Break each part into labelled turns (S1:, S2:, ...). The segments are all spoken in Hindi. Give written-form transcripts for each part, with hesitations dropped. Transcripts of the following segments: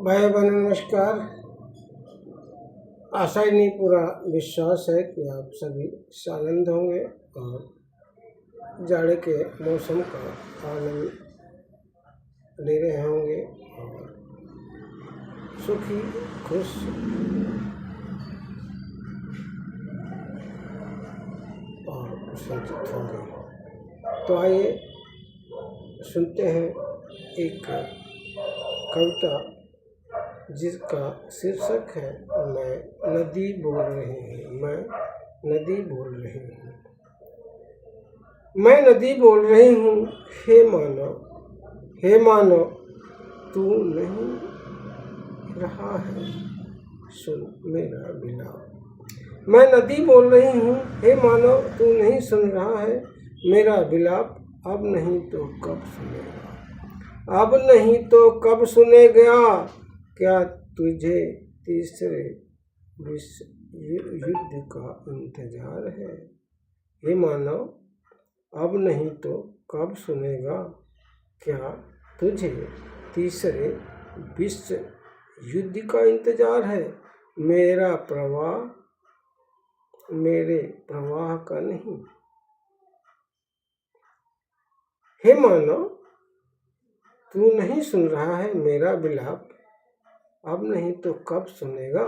S1: भाई बहन नमस्कार। आशा ही नहीं पूरा विश्वास है कि आप सभी आनंद होंगे और जाड़े के मौसम का आनंद ले रहे होंगे और सुखी खुश और संचित होंगे। तो आइए सुनते हैं एक कविता जिसका शीर्षक है मैं नदी बोल रही हूँ। मैं नदी बोल रही हूँ। मैं नदी बोल रही हूँ, हे मानव तू नहीं रहा है, सुन मेरा विलाप। मैं नदी बोल रही हूँ, हे मानव तू नहीं सुन रहा है मेरा विलाप। अब नहीं तो कब सुनेगा, अब नहीं तो कब सुनेगा। क्या तुझे तीसरे विश्व युद्ध का इंतजार है, हे मानव अब नहीं तो कब सुनेगा। क्या तुझे तीसरे विश्व युद्ध का इंतजार है। मेरा प्रवाह मेरे प्रवाह का नहीं, हे मानव तू नहीं सुन रहा है मेरा विलाप। अब नहीं तो कब सुनेगा,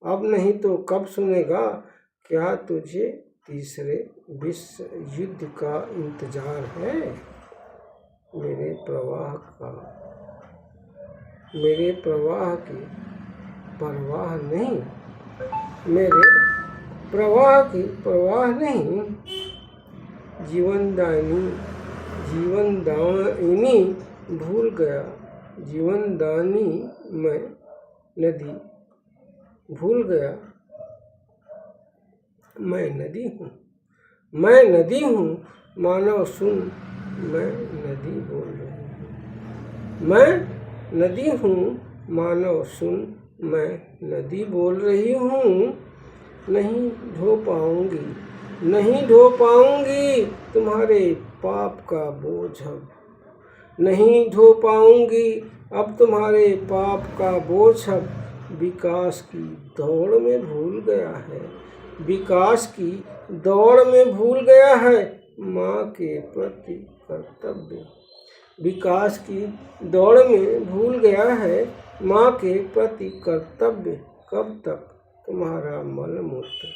S1: अब नहीं तो कब सुनेगा। क्या तुझे तीसरे विश्व युद्ध का इंतजार है, मेरे प्रवाह का, मेरे प्रवाह की परवाह नहीं, मेरे प्रवाह की परवाह नहीं। जीवनदायिनी भूल गया, जीवनदानी मैं नदी भूल गया। मैं नदी हूँ, मैं नदी हूँ, मानव सुन मैं नदी बोल रही हूँ। मैं नदी हूँ, मानव सुन मैं नदी बोल रही हूँ। नहीं ढो पाऊँगी, नहीं ढो पाऊँगी तुम्हारे पाप का बोझ अब, नहीं ढो पाऊँगी अब तुम्हारे पाप का बोझ अब। विकास की दौड़ में भूल गया है, विकास की दौड़ में भूल गया है माँ के प्रति कर्तव्य। विकास की दौड़ में भूल गया है माँ के प्रति कर्तव्य। कब तक तुम्हारा मलमूत्र,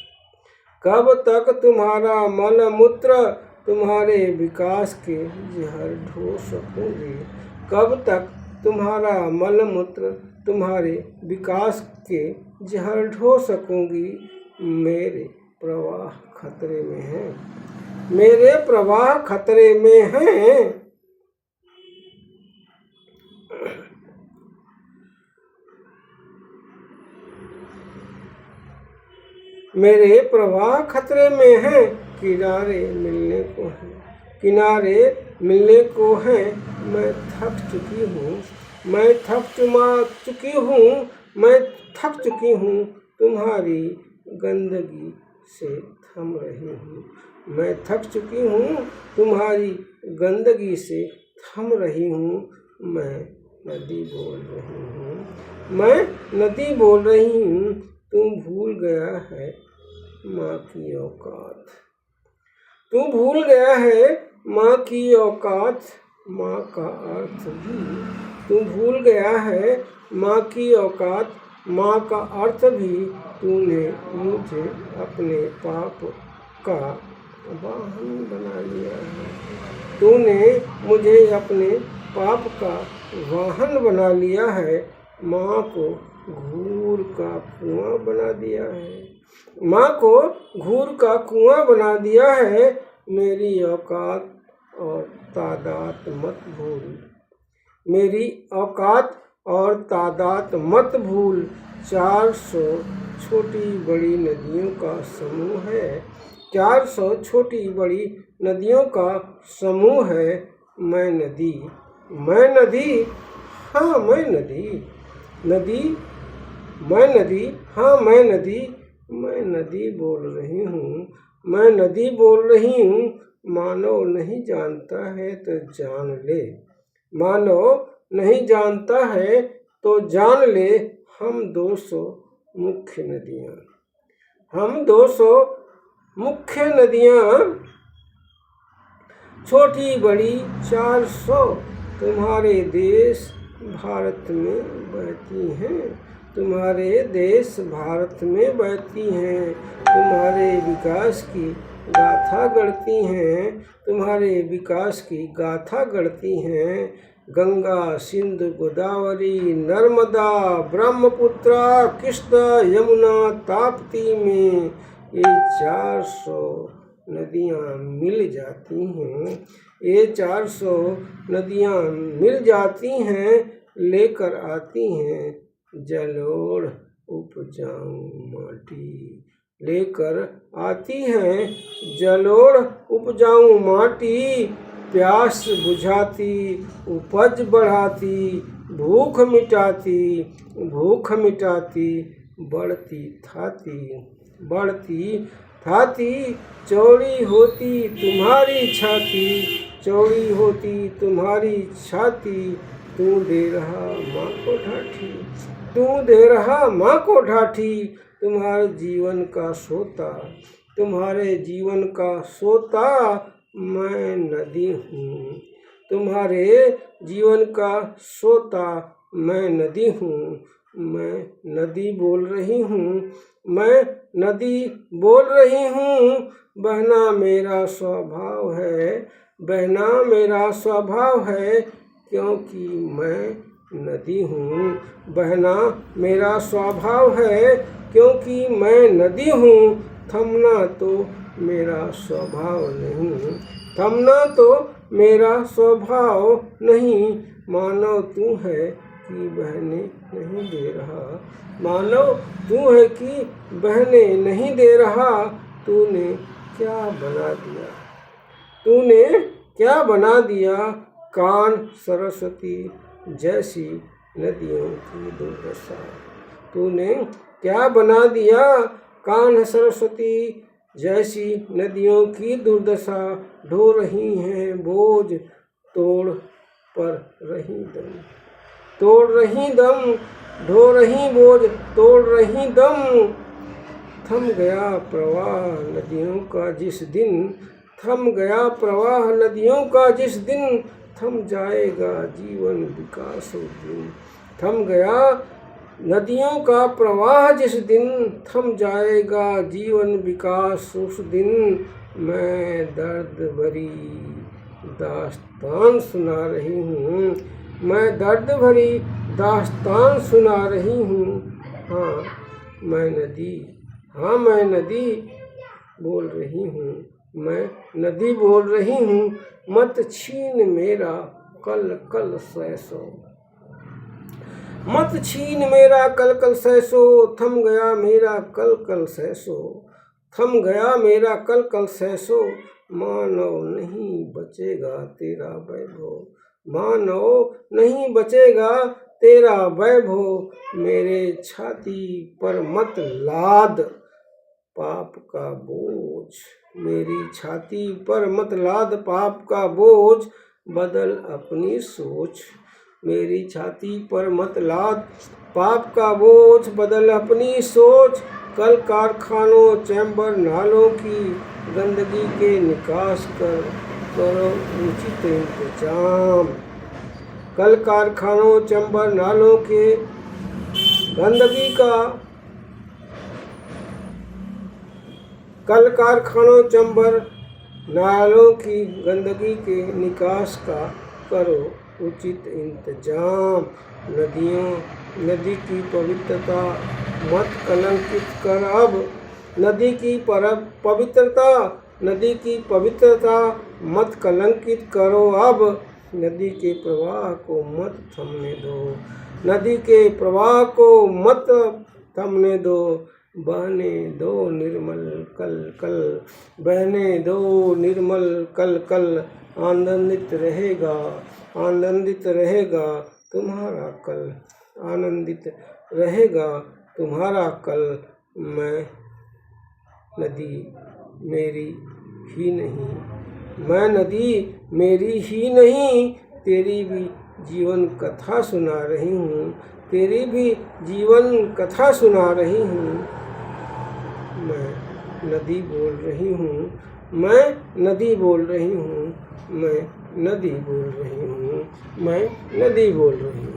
S1: कब तक तुम्हारा मलमूत्र तुम्हारे विकास के जहर ढो सकूंगी। कब तक तुम्हारा मलमूत्र तुम्हारे विकास के जहर ढो सकूंगी। मेरे प्रवाह खतरे में हैं, मेरे प्रवाह खतरे में हैं। मेरे प्रवाह खतरे में हैं, किनारे मिलने को हैं, किनारे मिलने को हैं। मैं थक चुकी हूँ, मैं थक चुकी हूँ, मैं थक चुकी हूँ तुम्हारी गंदगी से थम रही हूँ। मैं थक चुकी हूँ तुम्हारी गंदगी से थम रही हूँ। मैं नदी बोल रही हूँ, मैं नदी बोल रही हूँ। तुम भूल गया है माँ की औकात, तू भूल गया है माँ की औकात, माँ का अर्थ भी तू भूल गया है माँ की औकात, माँ का अर्थ भी। तूने मुझे अपने पाप का वाहन बना लिया है, तूने मुझे अपने पाप का वाहन बना लिया है। माँ को घूर का कुआं बना दिया है, माँ को घूर का कुआं बना दिया है। मेरी औकात और तादाद मत भूल, मेरी औकात और तादाद मत भूल। 400 छोटी बड़ी नदियों का समूह है, 400 छोटी बड़ी नदियों का समूह है। मैं नदी, मैं नदी, हाँ मैं नदी, नदी मैं नदी, हाँ मैं नदी, मैं नदी बोल रही हूँ, मैं नदी बोल रही हूँ। मानव नहीं जानता है तो जान ले, मानव नहीं जानता है तो जान ले हम 200 मुख्य नदियाँ, हम 200 मुख्य नदियाँ, छोटी बड़ी 400 तुम्हारे देश भारत में बहती हैं, तुम्हारे देश भारत में बहती हैं, तुम्हारे विकास की गाथा गढ़ती हैं, तुम्हारे विकास की गाथा गढ़ती हैं। गंगा सिंधु गोदावरी नर्मदा ब्रह्मपुत्र कृष्ण यमुना ताप्ती में ये 400 नदियाँ मिल जाती हैं, ये 400 नदियाँ मिल जाती हैं, लेकर आती हैं जलोढ़ उपजाऊ माटी, लेकर आती हैं जलोढ़ उपजाऊ माटी। प्यास बुझाती उपज बढ़ाती, भूख मिटाती भूख मिटाती, बढ़ती थाती चौड़ी होती तुम्हारी छाती, चौड़ी होती तुम्हारी छाती। तू दे रहा माँ को ढाठी, तू दे रहा माँ को ढाठी, तुम्हारे जीवन का सोता, तुम्हारे जीवन का सोता मैं नदी हूँ, तुम्हारे जीवन का सोता मैं नदी हूँ। मैं नदी बोल रही हूँ, मैं नदी बोल रही हूँ, बहना मेरा स्वभाव है, बहना मेरा स्वभाव है, क्योंकि मैं नदी हूँ। बहना मेरा स्वभाव है, क्योंकि मैं नदी हूँ। थमना तो मेरा स्वभाव नहीं, थमना तो मेरा स्वभाव नहीं। मानव तू है कि बहने नहीं दे रहा, मानव तू है कि बहने नहीं दे रहा। तूने क्या बना दिया, तूने क्या बना दिया, कान सरस्वती जैसी नदियों की दुर्दशा। तूने क्या बना दिया, कान सरस्वती जैसी नदियों की दुर्दशा। ढो रही हैं बोझ तोड़ पर रही दम, तोड़ रही दम, ढो रही बोझ तोड़ रही दम। थम गया प्रवाह नदियों का जिस दिन, थम गया प्रवाह नदियों का जिस दिन, थम जाएगा जीवन विकास उस दिन। थम गया नदियों का प्रवाह जिस दिन, थम जाएगा जीवन विकास उस दिन। मैं दर्द भरी दास्तान सुना रही हूँ, मैं दर्द भरी दास्तान सुना रही हूँ। हाँ मैं नदी, हाँ मैं नदी बोल रही हूँ, मैं नदी बोल रही हूँ। मत छीन मेरा कल कल सैसो, मत छीन मेरा कल कल सैसो। थम गया मेरा कल कल सैसो, थम गया मेरा कल कल सैसो। मानव नहीं बचेगा तेरा वैभव, मानव नहीं बचेगा तेरा वैभव। मेरे छाती पर मत लाद पाप का बोझ, मेरी छाती पर मत लाद पाप का बोझ। बदल अपनी सोच, मेरी छाती पर मत लाद पाप का बोझ, बदल अपनी सोच। कल कारखानों चैम्बर नालों की गंदगी के निकास करो उचित इंतजाम। कल कारखानों चैम्बर नालों के गंदगी का, कल कारखानों चैम्बर नालों की गंदगी के निकास का करो उचित इंतजाम। नदी की पवित्रता मत कलंकित कर अब, नदी की पवित्रता, नदी की पवित्रता मत कलंकित करो अब। नदी के प्रवाह को मत थमने दो, नदी के प्रवाह को मत थमने दो। बहने दो निर्मल कल कल, बहने दो निर्मल कल कल। आनंदित रहेगा, आनंदित रहेगा तुम्हारा कल, आनंदित रहेगा तुम्हारा कल। मैं नदी मेरी ही नहीं, मैं नदी मेरी ही नहीं, तेरी भी जीवन कथा सुना रही हूँ, तेरी भी जीवन कथा सुना रही हूँ। मैं नदी बोल रही हूँ, मैं नदी बोल रही हूँ, मैं नदी बोल रही हूँ, मैं नदी बोल रही हूँ।